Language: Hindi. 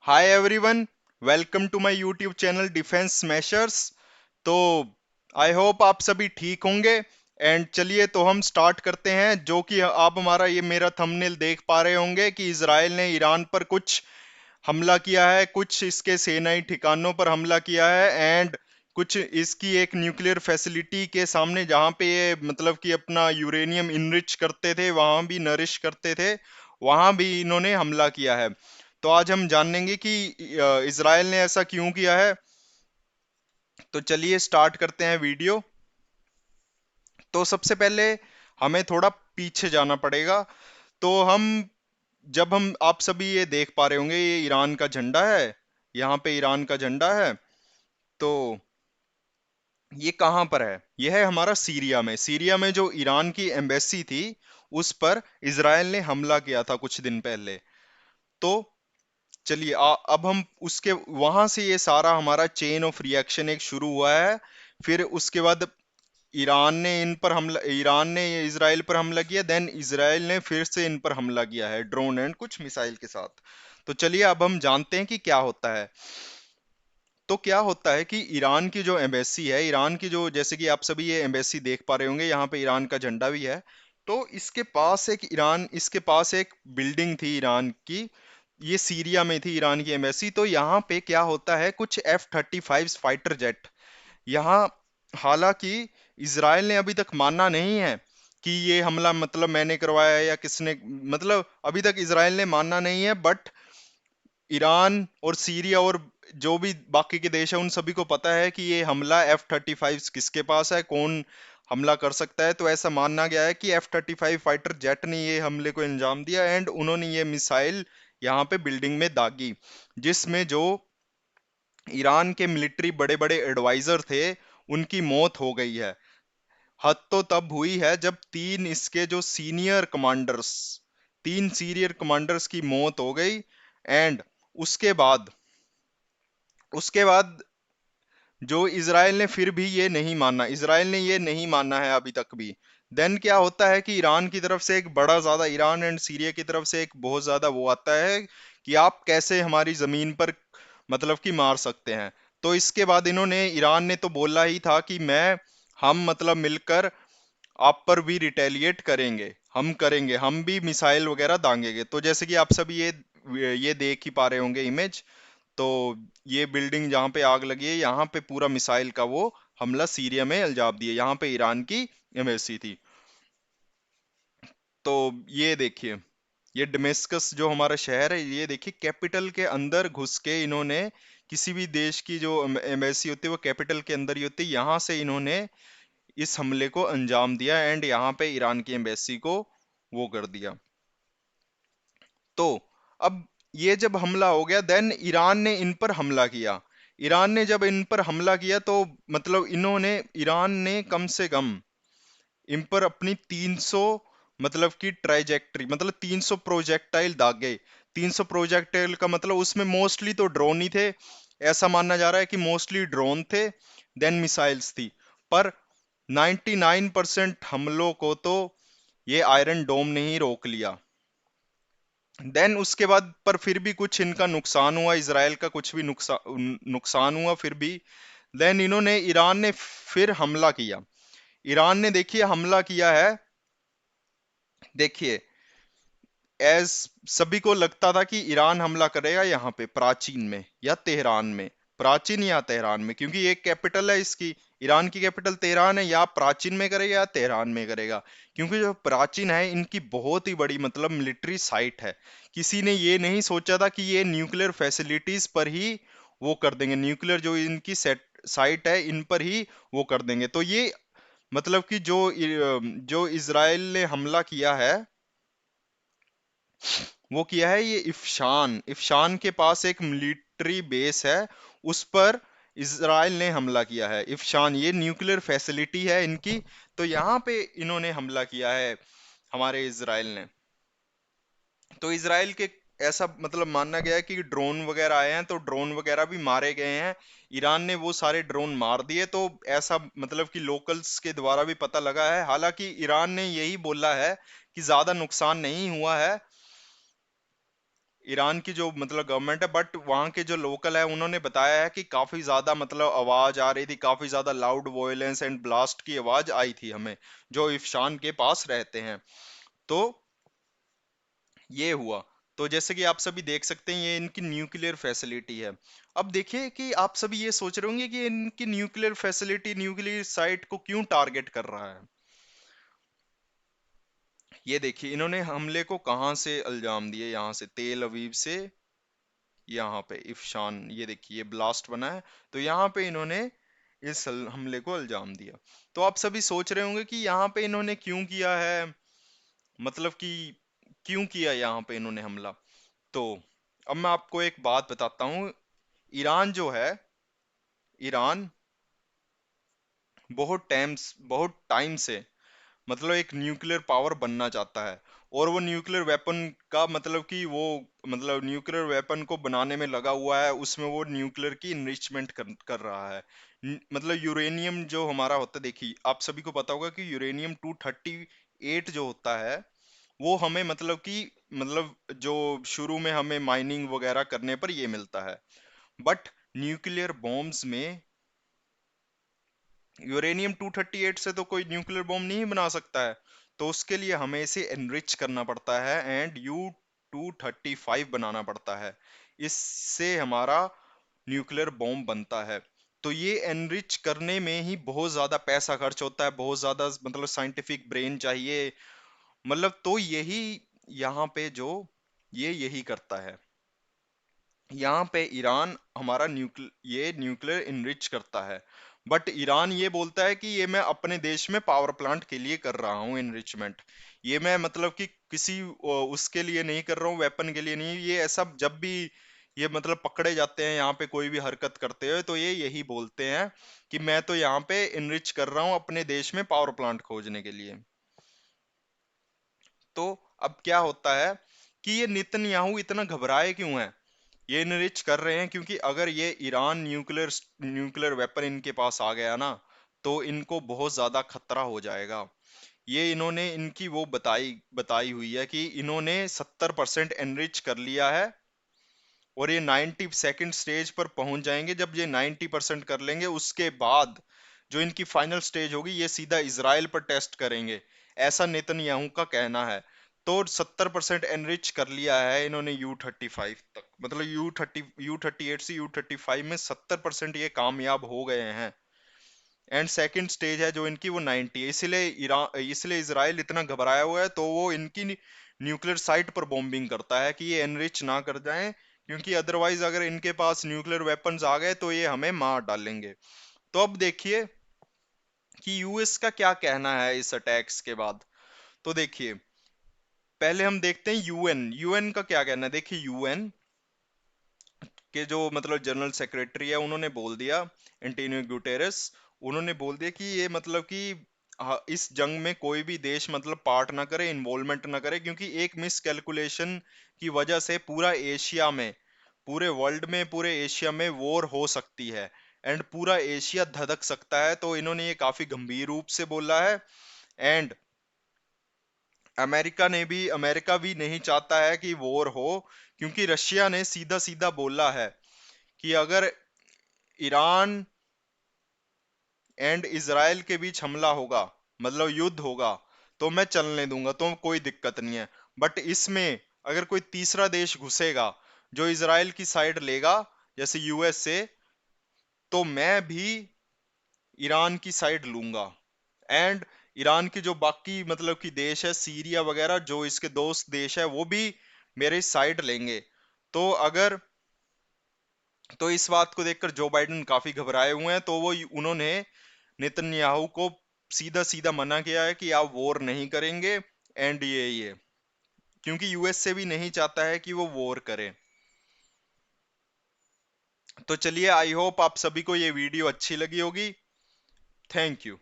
Hi everyone, welcome to my YouTube channel defence smashers. तो आई होप आप सभी ठीक होंगे। एंड चलिए तो हम स्टार्ट करते हैं। जो कि आप हमारा ये मेरा थंबनेल देख पा रहे होंगे कि इजराइल ने ईरान पर कुछ हमला किया है, कुछ इसके सेनाई ठिकानों पर हमला किया है एंड कुछ इसकी एक न्यूक्लियर फैसिलिटी के सामने जहां पे ये मतलब कि अपना यूरेनियम इनरिच करते थे, वहां भी नरिश करते थे, वहां भी इन्होंने हमला किया है। तो आज हम जानेंगे कि इजराइल ने ऐसा क्यों किया है। तो चलिए स्टार्ट करते हैं वीडियो। तो सबसे पहले हमें थोड़ा पीछे जाना पड़ेगा। तो हम जब हम आप सभी ये देख पा रहे होंगे, ये ईरान का झंडा है, यहाँ पे ईरान का झंडा है। तो ये कहाँ पर है? यह है हमारा सीरिया में। सीरिया में जो ईरान की एम्बेसी थी, उस पर इजराइल ने हमला किया था कुछ दिन पहले। तो चलिए अब हम उसके वहां से ये सारा हमारा चेन ऑफ रिएक्शन एक शुरू हुआ है। फिर उसके बाद ईरान ने इजराइल पर हमला किया, देन इजराइल ने फिर से इन पर हमला किया है ड्रोन एंड कुछ मिसाइल के साथ। तो चलिए अब हम जानते हैं कि क्या होता है। तो क्या होता है कि ईरान की जो एम्बेसी है, ईरान की जो, जैसे कि आप सभी ये एम्बेसी देख पा रहे होंगे, यहाँ पे ईरान का झंडा भी है। तो इसके पास एक बिल्डिंग थी ईरान की। ये सीरिया में थी ईरान की एम्बेसी। तो यहाँ पे क्या होता है, कुछ F-35 फाइटर जेट यहाँ, हालांकि इजराइल ने अभी तक माना नहीं है कि ये हमला मतलब मैंने करवाया है या किसने, मतलब अभी तक इजराइल ने माना नहीं है। बट ईरान और सीरिया और जो भी बाकी के देश है, उन सभी को पता है कि ये हमला F-35 किसके पास है, कौन हमला कर सकता है। तो ऐसा माना गया है कि F-35 फाइटर जेट ने ये हमले को अंजाम दिया एंड उन्होंने ये मिसाइल यहाँ पे बिल्डिंग में दागी, जिसमें जो ईरान के मिलिट्री बड़े बड़े एडवाइजर थे, उनकी मौत हो गई है। हद तो तब हुई है जब तीन सीनियर कमांडर्स की मौत हो गई। एंड उसके बाद उसके बाद जो इजराइल ने फिर भी ये नहीं माना, इजराइल ने ये नहीं माना है अभी तक भी। देन क्या होता है कि ईरान की तरफ से एक बड़ा ज्यादा, ईरान एंड सीरिया की तरफ से एक बहुत ज्यादा वो आता है कि आप कैसे हमारी जमीन पर मतलब कि मार सकते हैं। तो इसके बाद इन्होंने, ईरान ने तो बोला ही था कि हम मतलब मिलकर आप पर भी रिटेलिएट करेंगे, हम भी मिसाइल वगैरह दागेंगे। तो जैसे कि आप सभी ये देख ही पा रहे होंगे इमेज। तो ये बिल्डिंग जहां पे आग लगी है, यहाँ पे पूरा मिसाइल का वो हमला सीरिया में इल्जाम दिए, यहाँ पे ईरान की एम्बेसी थी। तो ये देखिए, ये डमेस्कस जो हमारा शहर है, ये देखिए कैपिटल के अंदर घुस के इन्होंने, किसी भी देश की जो एम्बेसी होती है वो कैपिटल के अंदर ही होती है, यहाँ से इन्होंने इस हमले को अंजाम दिया एंड यहाँ पे ईरान की एम्बेसी को वो कर दिया। तो अब ये जब हमला हो गया, देन ईरान ने इन पर हमला किया। ईरान ने जब इन पर हमला किया तो मतलब ईरान ने कम से कम इन पर अपनी 300 मतलब की ट्राइजेक्टरी, मतलब 300 प्रोजेक्टाइल दागे। 300 प्रोजेक्टाइल का मतलब उसमें मोस्टली तो ड्रोन ही थे, ऐसा माना जा रहा है कि मोस्टली ड्रोन थे, देन मिसाइल्स थी। पर 99% हमलों को तो ये आयरन डोम ने ही रोक लिया। देन उसके बाद पर फिर भी कुछ इनका नुकसान हुआ, इसराइल का कुछ भी नुकसान हुआ फिर भी। देन ईरान ने फिर हमला किया। ईरान ने देखिए हमला किया है। देखिए, एज सभी को लगता था कि ईरान हमला करेगा यहाँ पे प्राचीन में या तेहरान में, प्राचीन या तेहरान में, क्योंकि एक कैपिटल है इसकी, ईरान की कैपिटल तेहरान है। या प्राचीन में करेगा या तेहरान में करेगा, क्योंकि जो प्राचीन है इनकी बहुत ही बड़ी मतलब मिलिट्री साइट है। किसी ने ये नहीं सोचा था कि ये न्यूक्लियर फैसिलिटीज पर ही वो कर देंगे, न्यूक्लियर जो इनकी सेट साइट है इन पर ही वो कर देंगे। तो ये मतलब कि जो इजराइल ने हमला किया है, वो किया है ये इफ्शान, इफ्शान के पास एक मिलिट्री बेस है, उस पर इजराइल ने हमला किया है। इफ्शान ये न्यूक्लियर फैसिलिटी है इनकी। तो यहाँ पे इन्होंने हमला किया है हमारे इजराइल ने। तो इजराइल के ऐसा मतलब माना गया है कि ड्रोन वगैरह आए हैं, तो ड्रोन वगैरह भी मारे गए हैं। ईरान ने वो सारे ड्रोन मार दिए। तो ऐसा मतलब कि लोकल्स के द्वारा भी पता लगा है, हालांकि ईरान ने यही बोला है कि ज्यादा नुकसान नहीं हुआ है। ईरान की जो मतलब गवर्नमेंट है, बट वहाँ के जो लोकल है उन्होंने बताया है कि काफी ज्यादा मतलब आवाज आ रही थी, काफी ज्यादा लाउड वॉयलेंस एंड ब्लास्ट की आवाज आई थी हमें, जो इफ्शान के पास रहते हैं। तो ये हुआ। तो जैसे कि आप सभी देख सकते हैं, ये इनकी न्यूक्लियर फैसिलिटी है। अब देखिए कि आप सभी ये सोच रहे होंगे कि इनकी न्यूक्लियर फैसिलिटी, न्यूक्लियर साइट को क्यों टारगेट कर रहा है। ये देखिए इन्होंने हमले को कहाँ से इल्जाम दिए, यहाँ से तेल अवीव से, यहाँ पे इफ्शान, ये देखिए ये ब्लास्ट बना है, तो यहाँ पे इन्होंने इस हमले को इल्जाम दिया। तो आप सभी सोच रहे होंगे कि यहाँ पे इन्होंने क्यों किया है, मतलब कि क्यों किया यहाँ पे इन्होंने हमला। तो अब मैं आपको एक बात बताता हूँ। ईरान जो है, ईरान बहुत टाइम से मतलब एक न्यूक्लियर पावर बनना चाहता है, और वो न्यूक्लियर वेपन का मतलब कि वो मतलब न्यूक्लियर वेपन को बनाने में लगा हुआ है, उसमें वो न्यूक्लियर की इनरिचमेंट कर रहा है। मतलब यूरेनियम जो हमारा होता है, देखिए आप सभी को पता होगा कि यूरेनियम 238 जो होता है, वो हमें मतलब कि मतलब जो शुरू में हमें माइनिंग वगैरह करने पर ये मिलता है, बट न्यूक्लियर बॉम्ब्स में यूरेनियम 238 से तो कोई न्यूक्लियर बॉम्ब नहीं बना सकता है। तो उसके लिए हमें इसे एनरिच करना पड़ता है एंड U-235 बनाना पड़ता है, इससे हमारा न्यूक्लियर बॉम्ब बनता है। तो ये एनरिच करने में ही बहुत ज्यादा पैसा खर्च होता है, बहुत ज्यादा मतलब साइंटिफिक ब्रेन चाहिए, मतलब तो यही यहाँ पे जो ये यही करता है। यहाँ पे ईरान हमारा ये न्यूक्लियर इनरिच करता है, बट ईरान ये बोलता है कि ये मैं अपने देश में पावर प्लांट के लिए कर रहा हूँ इनरिचमेंट, ये मैं मतलब कि किसी उसके लिए नहीं कर रहा हूँ, वेपन के लिए नहीं। ये ऐसा जब भी ये मतलब पकड़े जाते हैं यहाँ पे कोई भी हरकत करते हुए, तो ये यही बोलते हैं कि मैं तो यहाँ पे इनरिच कर रहा हूँ अपने देश में पावर प्लांट खोजने के लिए। तो अब क्या होता है कि ये नेतन्याहू इतना घबराए क्यों है, ये इनरिच कर रहे हैं क्योंकि अगर ये ईरान न्यूक्लियर न्यूक्लियर वेपन इनके पास आ गया ना, तो इनको बहुत ज्यादा खतरा हो जाएगा। ये इन्होंने इनकी वो बताई बताई हुई है कि इन्होंने 70% एनरिच कर लिया है, और ये 90 सेकंड स्टेज पर पहुंच जाएंगे। जब ये 90% कर लेंगे, उसके बाद जो इनकी फाइनल स्टेज होगी, ये सीधा इसराइल पर टेस्ट करेंगे, ऐसा नेतन्याहू का कहना है। तो 70% एनरिच कर लिया है इन्होंने U-35 तक, मतलब U-38 से U-35 में 70% ये कामयाब हो गए हैं। एंड सेकंड स्टेज है जो इनकी, वो 90 है। इसलिए इसराइल इतना घबराया हुआ है, तो वो इनकी न्यूक्लियर साइट पर बॉम्बिंग करता है कि ये एनरिच ना कर जाएं, क्योंकि अदरवाइज अगर इनके पास न्यूक्लियर वेपन्स आ गए तो ये हमें मार डालेंगे। तो अब देखिए कि यूएस का क्या कहना है इस अटैक्स के बाद। तो देखिए पहले हम देखते हैं यूएन, यूएन का क्या कहना है। देखिए यूएन के जो मतलब जनरल सेक्रेटरी है, उन्होंने बोल दिया, एंटोनियो गुटेरेस, उन्होंने बोल दिया कि ये मतलब कि इस जंग में कोई भी देश मतलब पार्ट ना करे, इन्वॉल्वमेंट ना करे, क्योंकि एक मिस कैलकुलेशन की वजह से पूरा एशिया में, पूरे वर्ल्ड में, पूरे एशिया में वॉर हो सकती है एंड पूरा एशिया धधक सकता है। तो इन्होंने ये काफी गंभीर रूप से बोला है। एंड अमेरिका भी नहीं चाहता है कि वॉर हो, क्योंकि रशिया ने सीधा सीधा बोला है कि अगर ईरान एंड इजराइल के बीच हमला होगा, मतलब युद्ध होगा, तो मैं चलने दूंगा, तो कोई दिक्कत नहीं है। बट इसमें अगर कोई तीसरा देश घुसेगा जो इजराइल की साइड लेगा, जैसे यूएसए, तो मैं भी ईरान की साइड लूंगा। एंड ईरान की जो बाकी मतलब कि देश है, सीरिया वगैरह जो इसके दोस्त देश है, वो भी मेरे साइड लेंगे। तो अगर तो इस बात को देखकर जो बाइडेन काफी घबराए हुए हैं, तो उन्होंने नेतन्याहू को सीधा सीधा मना किया है कि आप वॉर नहीं करेंगे। एंड ये क्योंकि यूएस से भी नहीं चाहता है कि वो वॉर करे। तो चलिए, आई होप आप सभी को ये वीडियो अच्छी लगी होगी। Thank you.